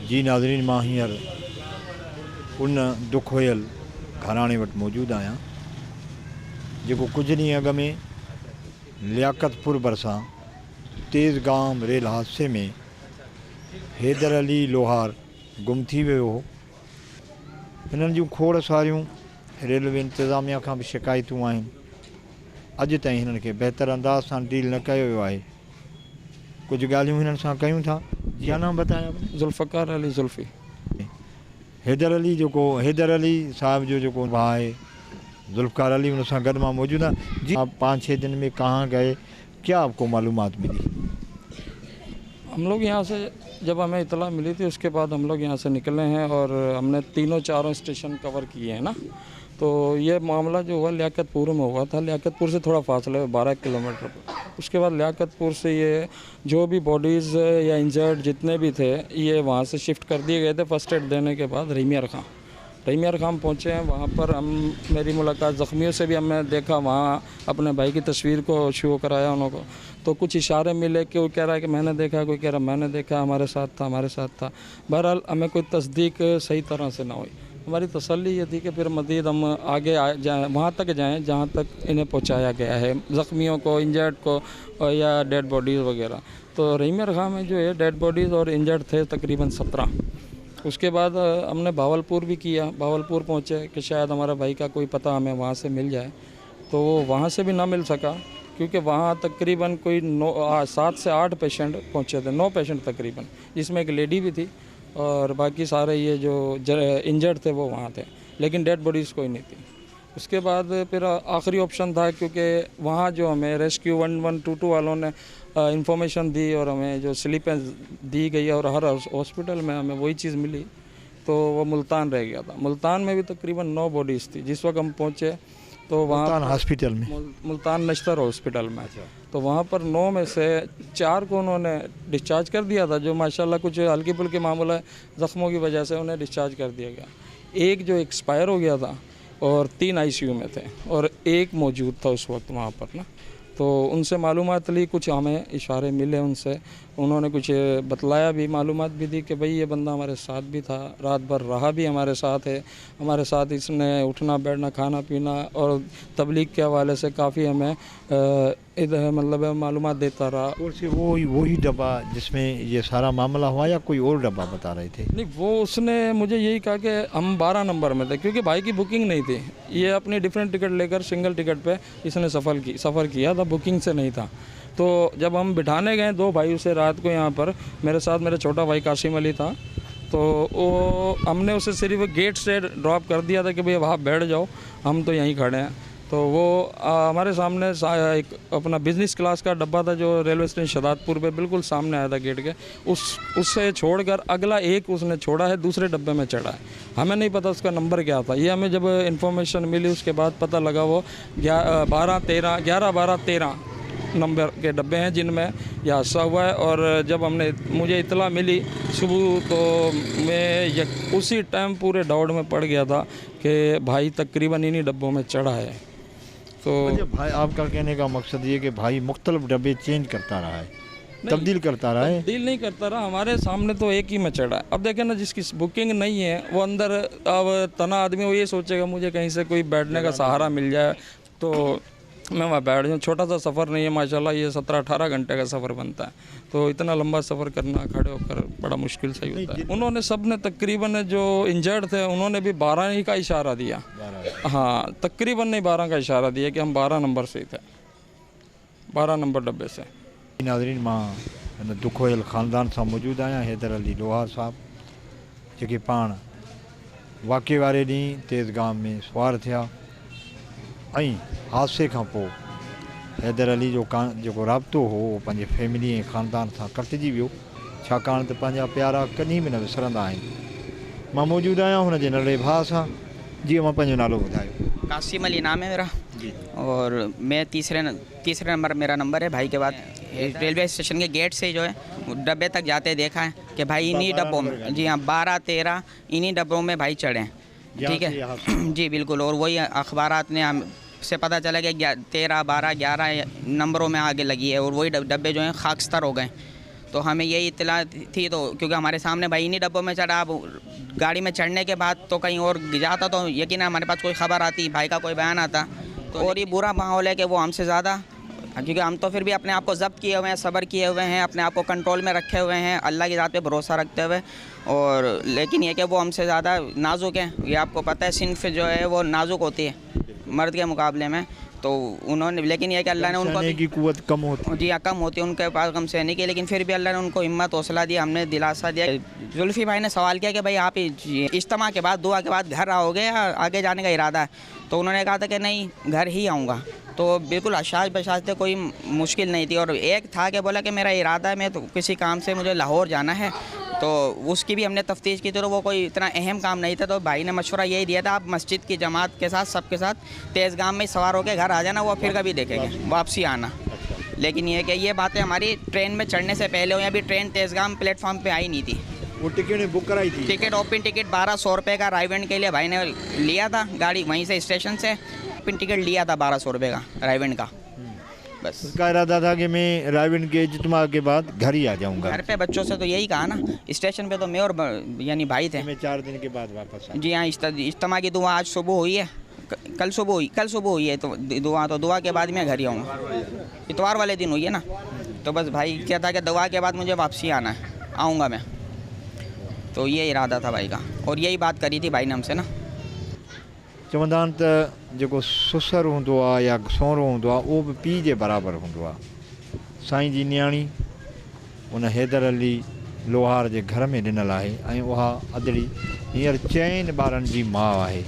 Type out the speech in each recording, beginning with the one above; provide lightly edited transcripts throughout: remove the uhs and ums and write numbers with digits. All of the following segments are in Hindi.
जी नाज़रीन, मां हींअर उन दुख हुयल घराणे वटि मौजूदु आहियां जेको कुझु ॾींहं अॻ में लियाकतपुर भरिसां तेज़गाम रेल हादसे में हैदर अली लोहार गुम थी वियो हो। हिननि जूं खोड़ सारियूं रेलवे इंतिज़ामिया खां बि शिकायतूं आहिनि। अॼु ताईं हिननि खे बहितर अंदाज़ सां डील न कयो वियो आहे। कुझु ॻाल्हियूं हिननि सां कयूं था। क्या नाम बताया आपने? जुल्फ़कार अली जुल्फ़ी। हैदर अली साहब जो जो भाई है जुल्फ़कार अली, उन सां गॾु मां मौजूदु आहियां। जी, आप 5-6 दिन में कहाँ गए, क्या आपको मालूमात मिली? हम लोग यहाँ से जब हमें इतला मिली थी उसके बाद हम लोग यहाँ से निकले हैं और हमने तीनों चारों स्टेशन कवर किए हैं ना। तो ये मामला जो हुआ लियाकतपुर में हुआ था। लियाकतपुर से थोड़ा फासला है 12 किलोमीटर पर। उसके बाद लियाकतपुर से ये जो भी बॉडीज़ या इंजर्ड जितने भी थे ये वहाँ से शिफ्ट कर दिए गए थे फर्स्ट एड देने के बाद। रहीमियर खां पहुँचे हैं। वहाँ पर मेरी मुलाकात ज़ख्मियों से भी हमने देखा। वहाँ अपने भाई की तस्वीर को शो कराया उन लोगों को। तो कुछ इशारे मिले कि कोई कह रहा है कि मैंने देखा, कोई कह रहा मैंने देखा, हमारे साथ था। बहरहाल हमें कोई तस्दीक सही तरह से ना हुई। हमारी तसल्ली ये थी कि फिर मज़ीद हम आगे जाएँ, वहाँ तक जाएँ जहाँ तक इन्हें पहुँचाया गया है, ज़ख्मियों को, इंजर्ड को या डेड बॉडीज़ वगैरह। तो रहीमियर खां में जो है डेड बॉडीज़ और इंजर्ड थे तकरीबन 17। उसके बाद हमने भावलपुर भी किया। भावलपुर पहुँचे कि शायद हमारा भाई का कोई पता हमें वहाँ से मिल जाए। तो वहाँ से भी ना मिल सका क्योंकि वहाँ तकरीबन कोई 7 से 8 पेशेंट पहुँचे थे, 9 पेशेंट तकरीबन, जिसमें एक लेडी भी थी और बाकी सारे ये जो इंजर्ड थे वो वहाँ थे, लेकिन डेड बॉडीज़ कोई नहीं थी। उसके बाद फिर आखिरी ऑप्शन था क्योंकि वहाँ जो हमें रेस्क्यू 1122 वालों ने इंफॉर्मेशन दी और हमें जो स्लिपें दी गई और हर हॉस्पिटल में हमें वही चीज़ मिली, तो वो मुल्तान रह गया था। मुल्तान में भी तकरीबन 9 बॉडीज़ थी जिस वक्त हम पहुँचे। तो वहाँ हॉस्पिटल में मुल्तान नश्तर हॉस्पिटल में, तो वहाँ पर 9 में से 4 को उन्होंने डिस्चार्ज कर दिया था, जो माशाल्लाह कुछ हल्की फुल्की मामूला ज़ख्मों की वजह से उन्हें डिस्चार्ज कर दिया गया। एक जो एक्सपायर हो गया था और 3 ICU में थे और एक मौजूद था उस वक्त वहाँ पर ना। तो उनसे मालूमात ली, कुछ हमें इशारे मिले उनसे, उन्होंने कुछ बतलाया भी, मालूमात भी दी कि भाई ये बंदा हमारे साथ भी था, रात भर रहा भी हमारे साथ है, हमारे साथ इसने उठना बैठना खाना पीना और तबलीग के हवाले से काफ़ी हमें इधर मतलब मालूमात देता रहा। और सिर्फ वही डब्बा जिसमें ये सारा मामला हुआ या कोई और डब्बा बता रहे थे? नहीं, वो उसने मुझे यही कहा कि हम 12 नंबर में थे क्योंकि भाई की बुकिंग नहीं थी। ये अपनी डिफरेंट टिकट लेकर सिंगल टिकट पे इसने सफ़र किया था, बुकिंग से नहीं था। तो जब हम बिठाने गए 2 भाई उसे रात को यहाँ पर, मेरे साथ मेरा छोटा भाई कासिम अली था, तो वो हमने उसे सिर्फ गेट से ड्रॉप कर दिया था कि भैया वहाँ बैठ जाओ, हम तो यहीं खड़े हैं। तो वो हमारे सामने एक अपना बिज़नेस क्लास का डब्बा था जो रेलवे स्टेशन शदादपुर पे बिल्कुल सामने आया था गेट के, उससे छोड़कर अगला एक उसने छोड़ा है, दूसरे डब्बे में चढ़ा है। हमें नहीं पता उसका नंबर क्या था। ये हमें जब इन्फॉर्मेशन मिली उसके बाद पता लगा वो 11-12-13 नंबर के डब्बे हैं जिनमें यह हादसा हुआ है। और जब मुझे इतला मिली सुबह, तो मैं उसी टाइम पूरे दौड़ में पड़ गया था कि भाई तकरीबन इन्हीं डब्बों में चढ़ा है। तो भाई, आपका कहने का मकसद ये कि भाई मुख्तलिफ डब्बे चेंज करता रहा है, तब्दील करता रहा है? तब्दील नहीं करता रहा, हमारे सामने तो एक ही में चढ़ा है। अब देखें ना, जिसकी बुकिंग नहीं है वो अंदर, अब तना आदमी वो ये सोचेगा मुझे कहीं से कोई बैठने का सहारा मिल जाए तो मैं वहाँ बैठ जाऊँ। छोटा सा सफ़र नहीं है माशाल्लाह, ये 17-18 घंटे का सफ़र बनता है। तो इतना लंबा सफ़र करना खड़े होकर बड़ा मुश्किल सही होता है। उन्होंने सब ने तकरीबन जो इंजर्ड थे उन्होंने भी 12 ही का इशारा दिया। हाँ, तकरीबन नहीं 12 का इशारा दिया कि हम 12 नंबर से ही थे, 12 नंबर डब्बे से। नाज़रीन, मां हिन दुख हुयल ख़ानदान सां मौजूदु आहियां। हैदर अली लोहार साहब जेके पाण वाक़े वारे ॾींहुं तेज़गाम में सुवार थिया ऐं हादसे खां पोइ हैदर अली जो जेको राब्तो हो उहो पंहिंजे फैमिली ऐं ख़ानदान सां कटिजी वियो, छाकाणि त पंहिंजा प्यारा कॾहिं बि न विसरंदा आहिनि। मां मौजूदु आहियां हुनजे नंढड़े भाउ सां। जी, मां पंहिंजो नालो ॿुधायो। कासिम अली नाम है मेरा जी। और मैं तीसरे नंबर मेरा नंबर है। भाई के बाद रेलवे स्टेशन के गेट से जो है डब्बे तक जाते देखा है कि भाई इन्हीं डब्बों में, जी हाँ, 12-13 इन्हीं डब्बों में भाई चढ़े हैं। ठीक है जी, बिल्कुल। और वही अखबारात ने से पता चला कि 13, 12, 11 नंबरों में आगे लगी है और वही डब्बे जो हैं खाकस्तर हो गए। तो हमें यही इत्तला थी, तो क्योंकि हमारे सामने भाई इन्हीं डब्बों में चढ़ा। अब गाड़ी में चढ़ने के बाद तो कहीं और जाता तो यकीन हमारे पास कोई खबर आती, भाई का कोई बयान आता। तो और ये बुरा माहौल है कि वो हमसे ज़्यादा, क्योंकि हम तो फिर भी अपने आप को ज़ब्त किए हुए हैं, सब्र किए हुए हैं, अपने आप को कंट्रोल में रखे हुए हैं, अल्लाह की ज़ात पे भरोसा रखते हुए। और लेकिन ये कि वो हमसे ज़्यादा नाजुक हैं। ये आपको पता है सिन्फ जो है वो नाजुक होती है मर्द के मुकाबले में। तो उन्होंने, लेकिन यह कि अल्लाह ने उनको की कुव्वत कम होती है। जी हाँ, कम होती है उनके पास गम सहने की, लेकिन फिर भी अल्लाह ने उनको हिम्मत हौसला दिया, हमने दिलासा दिया। जुल्फी भाई ने सवाल किया कि भाई आप इज्तिमा के बाद, दुआ के बाद घर आओगे या आगे जाने का इरादा है? तो उन्होंने कहा था कि नहीं, घर ही आऊँगा। तो बिल्कुल अशाज बशाज थे, कोई मुश्किल नहीं थी। और एक था कि बोला कि मेरा इरादा है, मैं तो किसी काम से मुझे लाहौर जाना है। तो उसकी भी हमने तफ्तीश की, तो वो कोई इतना अहम काम नहीं था। तो भाई ने मशवरा यही दिया था, आप मस्जिद की जमात के साथ, सबके साथ तेज़गाम में सवार होकर घर आ जाना, वो फिर कभी देखेंगे, वापसी आना। लेकिन ये कि ये बातें हमारी ट्रेन में चढ़ने से पहले हुई। अभी ट्रेन तेज़गाम प्लेटफॉर्म पे आई नहीं थी। वो टिकट बुक कराई थी? टिकट, ओपन टिकट 1200 रुपये का रायवेंड के लिए भाई ने लिया था। गाड़ी वहीं से स्टेशन से ओपन टिकट लिया था 1200 रुपये का रायवेंड का। बस उसका इरादा था कि मैं रायवेंड के इज्तिमा के बाद घर ही आ जाऊंगा। घर पे बच्चों से तो यही कहा ना, स्टेशन पे तो मैं और यानी भाई थे। मैं 4 दिन के बाद वापस जी हाँ, इज्तिमा की दुआ आज सुबह हुई है, कल सुबह हुई है। तो दुआ के बाद मैं घर ही आऊँगा। इतवार वाले दिन हुई है ना। तो बस भाई क्या था कि दुआ के बाद मुझे वापसी आना है, आऊँगा मैं। तो ये इरादा था भाई का, और यही बात करी थी भाई ने हमसे ना। चवंदा आहिनि त जेको सुसर हूंदो आहे या सहुरो हूंदो आहे उहो बि पीउ जे बराबरि हूंदो आहे। साईं जी न्याणी उन हैदर अली लोहार जे घर में ॾिनल आहे ऐं उहा अदड़ी हींअर 4 ॿारनि जी माउ आहे।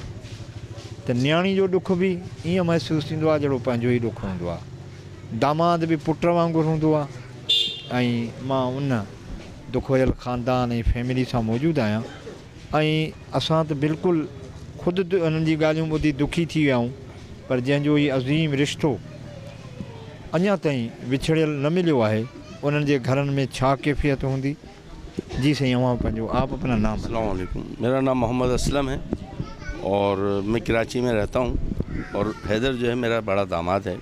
त न्याणी जो ॾुख बि ईअं महसूसु थींदो आहे जहिड़ो पंहिंजो ई ॾुखु हूंदो आहे। दामाद बि पुट वांगुरु हूंदो आहे। ऐं मां उन दुखोयल ख़ानदान ऐं फैमिली सां मौजूदु आहियां। ऐं असां त बिल्कुलु ख़ुदि उन्हनि जी ॻाल्हियूं ॿुधी दुखी थी विया आहियूं। पर जंहिंजो ही अज़ीम रिश्तो अञा ताईं विछड़ियल न मिलियो आहे, उन्हनि जे घरनि में छा कैफ़ियत हूंदी? जी सही, अवां पंहिंजो आप अपना नाम। अस्सलाम वालेकुम, मेरा नाम मोहम्मद असलम है और मैं कराची में रहता हूँ। और हैदर जो है मेरा बड़ा दामाद है।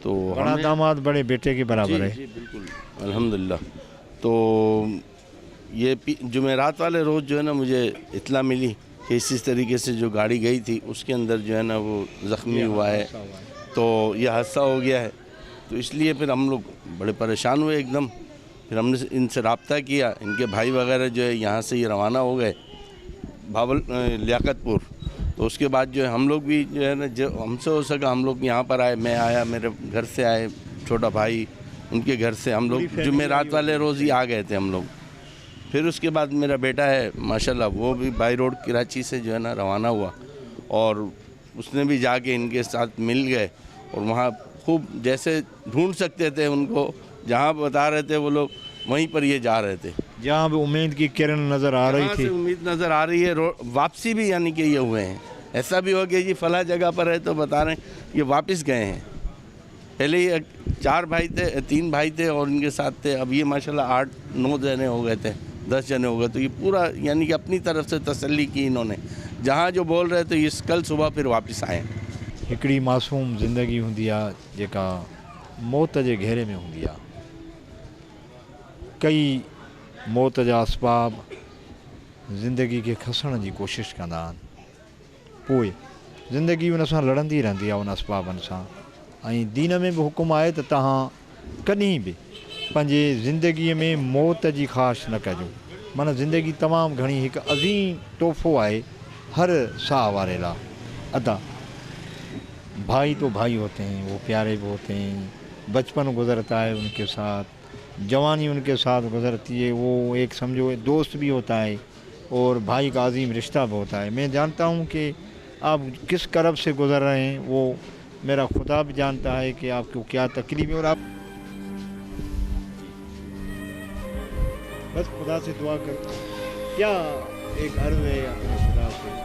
तो बड़ा दामाद बड़े बेटे के बराबर है। जी बिल्कुल, अल्हम्दुलिल्लाह। तो ये जुमेरात वाले रोज़ जो है ना मुझे इत्ला मिली कि इस तरीके से जो गाड़ी गई थी उसके अंदर जो है ना वो ज़ख्मी हुआ है। तो ये हादसा हो गया है। तो इसलिए फिर हम लोग बड़े परेशान हुए एकदम। फिर हमने इनसे रब्ता किया, इनके भाई वगैरह जो है यहाँ से ये रवाना हो गए लियाकतपुर। तो उसके बाद जो है हम लोग भी जो है ना, जो हमसे हो सका हम लोग यहाँ पर आए। मैं आया, मेरे घर से आए, छोटा भाई उनके घर से, हम लोग जुमेरात वाले रोज़ ही आ गए थे हम लोग। फिर उसके बाद मेरा बेटा है माशाल्लाह, वो भी बाई रोड कराची से जो है ना रवाना हुआ और उसने भी जाके इनके साथ मिल गए। और वहाँ खूब जैसे ढूंढ सकते थे उनको, जहाँ बता रहे थे वो लोग वहीं पर ये जा रहे थे। जहाँ भी उम्मीद की किरण नज़र आ रही थी, उम्मीद नज़र आ रही है। वापसी भी यानी कि ये हुए हैं। ऐसा भी हो गया जी फला जगह पर है तो बता रहे हैं ये वापस गए हैं। पहले ये 4 भाई थे, 3 भाई थे और इनके साथ थे। अब ये माशाल्लाह 8-9 जने हो गए थे, 10 जने हो गए। तो ये पूरा यानी कि अपनी तरफ से तसल्ली की इन्होंने, जहाँ जो बोल रहे थे ये कल सुबह फिर वापस आए। हिकिड़ी मासूम ज़िंदगी हूंदी आहे जेका मौत जे घेरे में हूंदी आहे। कई मौत जा असबाब ज़िंदगी खे खसण जी कोशिशि कंदा आहिनि, पोइ ज़िंदगी उन सां लड़ंदी रहंदी आहे उन असबाबनि सां। ऐं दीन में बि हुकुम आहे त तव्हां कॾहिं बि पंहिंजे ज़िंदगीअ में मौत जी ख़्वाहिश न कजो। माना ज़िंदगी तमामु घणी हिकु अज़ीम तोहफ़ो आहे हर साह वारे लाइ। अदा भाई तो भाई होते हैं, वो प्यारे भी होते हैं, बचपन गुजरता है उनके साथ, जवानी उनके साथ गुजरती है, वो एक समझो दोस्त भी होता है और भाई का अजीम रिश्ता भी होता है। मैं जानता हूँ कि आप किस करब से गुजर रहे हैं, वो मेरा खुदा भी जानता है कि आपको क्या तकलीफ है। और आप बस खुदा से दुआ कर, क्या एक अर्ज़ है अपने खुदा से,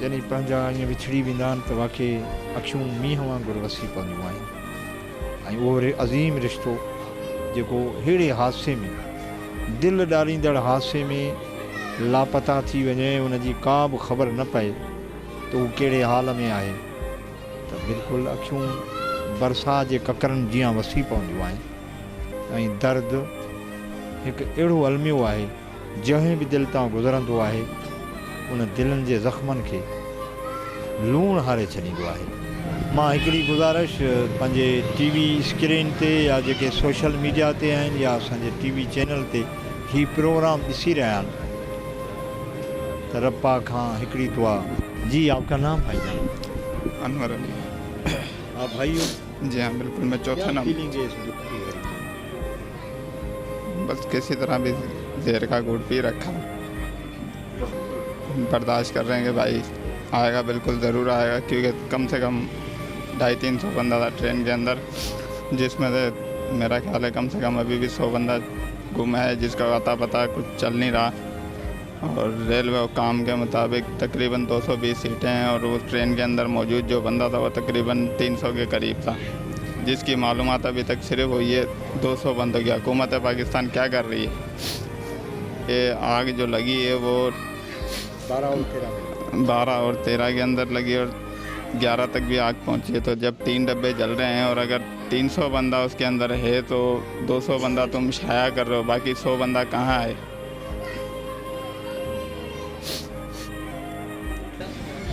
जॾहिं पंहिंजा ईअं विछड़ी वेंदा आहिनि त वाक़ई अखियूं मींहं वांगुरु वसी पवंदियूं आहिनि। ऐं उहो अज़ीम रिश्तो जेको अहिड़े हादसे में, दिलि ॾारींदड़ हादसे में लापता थी वञे, उनजी का बि ख़बर न पए त हू कहिड़े हाल में आहे, त बिल्कुलु अखियूं बरसाति जे ककरनि जीअं वसी पवंदियूं आहिनि। ऐं दर्द हिकु अहिड़ो अलमियो आहे जंहिं बि दिलि तां गुज़रंदो आहे उन दिलनि जे ज़ख़्मनि खे लूणु हारे छॾींदो आहे। मां हिकिड़ी गुज़ारिश पंहिंजे टीवी स्क्रीन ते या जेके सोशल मीडिया ते आहिनि या असांजे टीवी चैनल ते ही प्रोग्राम ॾिसी रहिया आहिनि त रप्पा खां हिकिड़ी दुआ। जी आपका नाम भाईजान? अनवर अली। आप भाई हो? जी हाँ बिल्कुल, मैं चौथा नाम। फीलिंग है इस दुख की? बस किसी तरह भी जहर का घूंट पी रखा, बर्दाश्त कर रहे हैं कि भाई आएगा, बिल्कुल ज़रूर आएगा, क्योंकि कम से कम 250-300 बंदा था ट्रेन के अंदर, जिसमें से मेरा ख्याल है कम से कम अभी भी 100 बंदा गुम है, जिसका अता पता कुछ चल नहीं रहा। और रेलवे काम के मुताबिक तकरीबन 220 सीटें हैं और उस ट्रेन के अंदर मौजूद जो बंदा था वो तकरीबन 300 के करीब था, जिसकी मालूमात अभी तक सिर्फ हुई है 200 बंदों की। हुकूमत पाकिस्तान क्या कर रही है? ये आग जो लगी है वो 12 और 13 के अंदर लगी और 11 तक भी आग पहुंची है। तो जब 3 डब्बे जल रहे हैं और अगर 300 बंदा उसके अंदर है तो 200 बंदा तुम शाया कर रहे हो, बाकी 100 बंदा कहाँ है?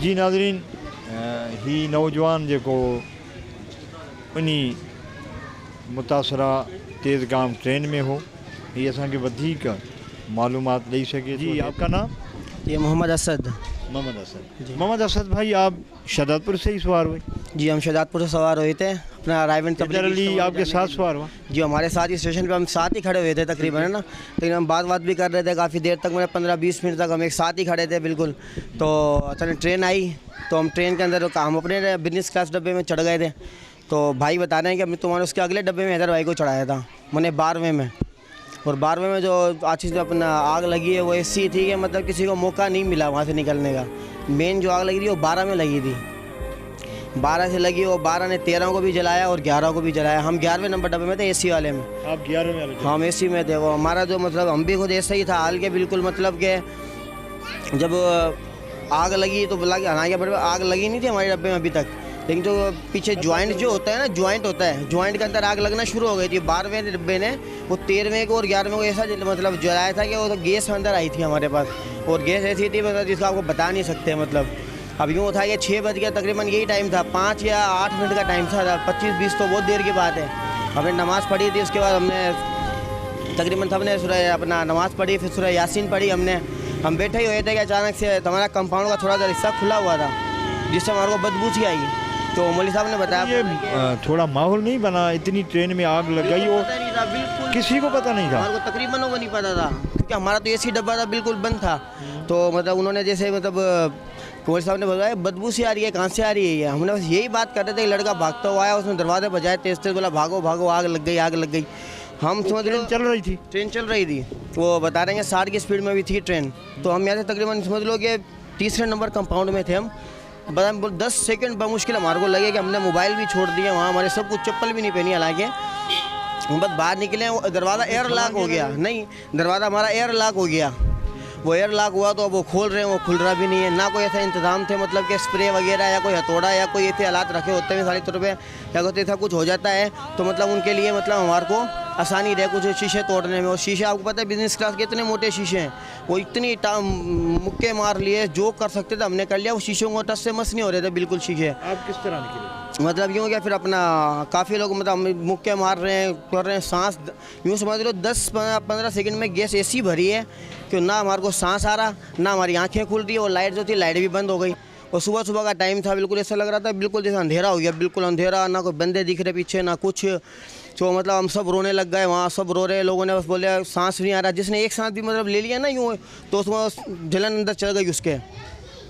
जी नाज़रीन, ही नौजवान जेको उन्ही मुतासरा तेज़गाम ट्रेन में हो, ही असांखे वधीक मालूमात ॾेई सघे। जी आपका नाम? ये मोहम्मद असद। मोहम्मद असद। मोहम्मद असद भाई, आप शहदादपुर से ही सवार हुए? जी हम शहदादपुर से सवार हुए थे, अपना रायवन अली आपके साथ सवार हुआ? जी हमारे साथ ही स्टेशन पे हम साथ ही खड़े हुए थे तकरीबन, है ना, लेकिन हम बात भी कर रहे थे काफ़ी देर तक, मतलब 15-20 मिनट तक हम एक साथ ही खड़े थे बिल्कुल। तो अचानक ट्रेन आई तो हम ट्रेन के अंदर हम अपने बिजनेस क्लास डब्बे में चढ़ गए थे। तो भाई बता रहे हैं कि तुम्हारे उसके अगले डब्बे में हैदर भाई को चढ़ाया था, मैंने 12वें में। और 12वें में जो अच्छी से अपना आग लगी है वो ऐसी थी कि मतलब किसी को मौका नहीं मिला वहाँ से निकलने का। मेन जो आग लगी थी वो 12 में लगी थी, 12 से लगी, वो 12 ने 13 को भी जलाया और 11 को भी जलाया। हम 11वें नंबर डब्बे में थे, एसी वाले में। आप 11वें वाले? हम एसी में थे। वो हमारा जो मतलब हम भी खुद ऐसा ही था हाल के बिल्कुल, मतलब कि जब आग लगी तो हालांकि आग लगी नहीं थी हमारे डब्बे में अभी तक, लेकिन जो पीछे ज्वाइंट जो होता है ना, ज्वाइंट होता है, ज्वाइंट के अंदर आग लगना शुरू हो गई थी। 12वें डब्बे ने वो 13वें को और 11वें को ऐसा मतलब जलाया था कि वो तो गैस अंदर आई थी हमारे पास, और गैस ऐसी थी मतलब जिसका आपको बता नहीं सकते। मतलब अब यूँ था कि 6 बज गया तकरीबन, यही टाइम था, 5 या 8 मिनट का टाइम था, 25-20 तो बहुत देर की बात है। हमने नमाज़ पढ़ी थी, उसके बाद हमने तकरीबन सबने सूरह अपना नमाज़ पढ़ी, फिर सूरह यासीन पढ़ी हमने। हम बैठे ही हुए थे कि अचानक से हमारा कंपाउंड का थोड़ा सा हिस्सा खुला हुआ था, जिससे हमारे को बदबू सी आई। तो मौलवी साहब ने बताया ये थोड़ा माहौल नहीं बना, इतनी ट्रेन में आग लग गई और बिल्कुल किसी को पता नहीं था, हमारे को तकरीबन वो नहीं पता था, क्योंकि हमारा तो एसी डब्बा था, बिल्कुल बंद था। तो मतलब उन्होंने जैसे मतलब मौलवी साहब ने बताया बदबू सी आ रही है, कहाँ से आ रही है ये। हमने बस यही बात कर रहे थे, लड़का भागता हुआ आया, उसने दरवाजे बजाए तेज तेज, बोला भागो भागो आग लग गई, आग लग गई। हम समझ लो चल रही थी, ट्रेन चल रही थी, वो बता रहे हैं 60 की स्पीड में भी थी ट्रेन। तो हम यहाँ से तकरीबन समझ लो कि 3रे नंबर कंपाउंड में थे हम। 10 सेकंड बमुश्किल हमारे को लगे कि हमने मोबाइल भी छोड़ दिया वहाँ, हमारे सब कुछ चप्पल भी नहीं पहनी, हालांकि हम बस बाहर निकले। दरवाज़ा एयर लॉक हो गया, नहीं दरवाज़ा हमारा एयर लॉक हो गया। वो एयर लॉक हुआ तो अब वो खोल रहे हैं, वो खुल रहा भी नहीं है। ना कोई ऐसा इंतजाम थे मतलब कि स्प्रे वगैरह या कोई हथौड़ा या कोई ऐसे हालात रखे होते हैं सारी तरफ, या कुछ ऐसा कुछ हो जाता है तो मतलब उनके लिए मतलब हमारे को आसानी रहे कुछ शीशे तोड़ने में। और शीशे आपको पता है बिजनेस क्लास के इतने मोटे शीशे हैं, वो इतनी मुक्के मार लिए, जो कर सकते थे हमने कर लिया। वो शीशों को टच से मस नहीं हो रहे थे बिल्कुल शीशे। आप किस तरह निकले? मतलब यूँ क्या, फिर अपना काफ़ी लोग मतलब मुक्के मार रहे हैं, कर रहे हैं, सांस यूँ समझ लो 10-15 सेकंड में गैस ऐसी भरी है कि ना हमारे को सांस आ रहा, ना हमारी आंखें खुल रही है, और लाइट जो थी लाइट भी बंद हो गई। और सुबह का टाइम था, बिल्कुल ऐसा लग रहा था बिल्कुल जैसे अंधेरा हो गया, बिल्कुल अंधेरा, ना कोई बंदे दिख रहे पीछे ना कुछ। तो मतलब हम सब रोने लग गए वहाँ, सब रो रहे लोगों ने, बस बोले सांस नहीं आ रहा। जिसने एक सांस भी मतलब ले लिया ना यूँ, तो उसमें जलन अंदर चल गई उसके,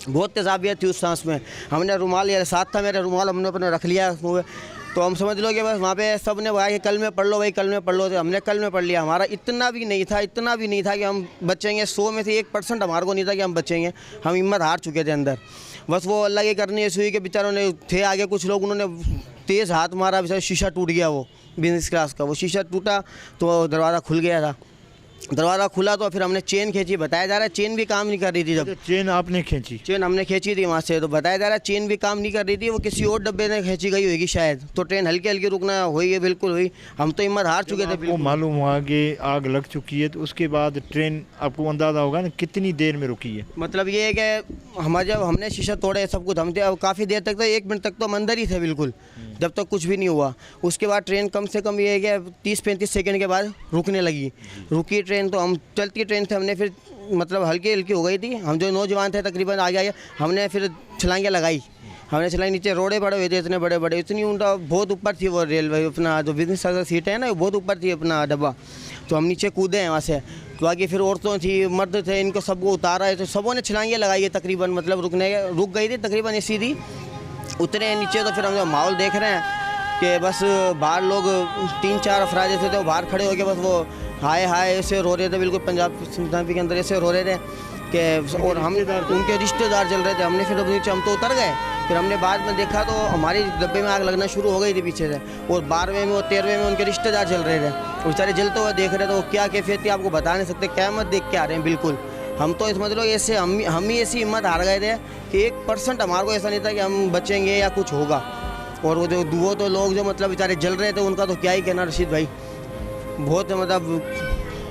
बहुत तेज़ाबियत थी उस सांस में। हमने रुमाल या साथ था मेरा रुमाल, हमने अपने रख लिया। तो हम समझ लो कि बस वहाँ पे सब ने बोला कि कल में पढ़ लो भाई, कल में पढ़ लो। तो हमने कल में पढ़ लिया। हमारा इतना भी नहीं था कि हम बचेंगे। 100 में से 1% हमारे को नहीं था कि हम बचेंगे। हम हिम्मत हार चुके थे अंदर। बस वो अल्लाह की करनी ऐसी हुई कि बेचारों ने थे आगे कुछ लोग, उन्होंने तेज़ हाथ मारा, बेचारा शीशा टूट गया, वो बिजनेस क्लास का वो शीशा टूटा तो दरवाज़ा खुल गया था। दरवाज़ा खुला तो फिर हमने चेन खींची, बताया जा रहा है चेन भी काम नहीं कर रही थी। जब चेन आपने खींची? चेन हमने खींची थी वहाँ से, तो बताया जा रहा है चेन भी काम नहीं कर रही थी, वो किसी और डब्बे ने खींची गई होगी शायद, तो ट्रेन हल्की हल्की रुकना हुई है, बिल्कुल हुई। हम तो हिम्मत हार चुके थे। आपको मालूम हुआ कि आग लग चुकी है, तो उसके बाद ट्रेन आपको अंदाज़ा होगा ना कितनी देर में रुकी है? मतलब ये है कि हमारे जब हमने शीशा तोड़े सब कुछ, हम थे अब काफ़ी देर तक, तो 1 मिनट तक तो हम अंदर ही थे बिल्कुल, जब तक कुछ भी नहीं हुआ। उसके बाद ट्रेन कम से कम ये है कि 30-35 सेकंड के बाद रुकने लगी। रुकी ट्रेन तो हम चलती ट्रेन थे, हमने फिर मतलब हल्की हल्की हो गई थी, हम जो नौजवान थे तकरीबन आगे आए, हमने फिर छलांगे लगाई, हमने छलांग, नीचे रोड़े पड़े हुए थे इतने बड़े बड़े, इतनी ऊँटा बहुत ऊपर थी वो रेलवे, अपना जो बिजनेस सीटें हैं ना, बहुत ऊपर थी अपना डब्बा, तो हम नीचे कूदे हैं वहाँ से। तो आगे फिर औरतों थी, मर्द थे, इनको सबको उतारा है, तो सबों ने छलांगे लगाई है तकरीबन, मतलब रुक गई थी तकरीबन ऐसी थी। उतरे नीचे तो फिर हम जो माहौल देख रहे हैं कि बस बाहर लोग 3-4 अफराद ऐसे थे, वो बाहर खड़े हो के बस वो हाय हाय ऐसे रो रहे थे, बिल्कुल पंजाब के अंदर ऐसे रो रहे थे कि, और हम उनके रिश्तेदार चल रहे थे। हमने फिर नीचे हम तो उतर गए, फिर हमने बाद में देखा तो हमारी डब्बे में आग लगना शुरू हो गई थी पीछे से, और 12वें में और 13वें में उनके रिश्तेदार चल रहे थे, बेचारे जलते हुए देख रहे थे। वो क्या कैफियत थी आपको बता नहीं सकते, क़यामत देख के आ रहे हैं बिल्कुल। हम तो इस मतलब ऐसे हम ही ऐसी हिम्मत हार गए थे कि 1% हमारे को ऐसा नहीं था कि हम बचेंगे या कुछ होगा। और वो तो लोग जो मतलब बेचारे जल रहे थे, उनका तो क्या ही कहना रशीद भाई, बहुत मतलब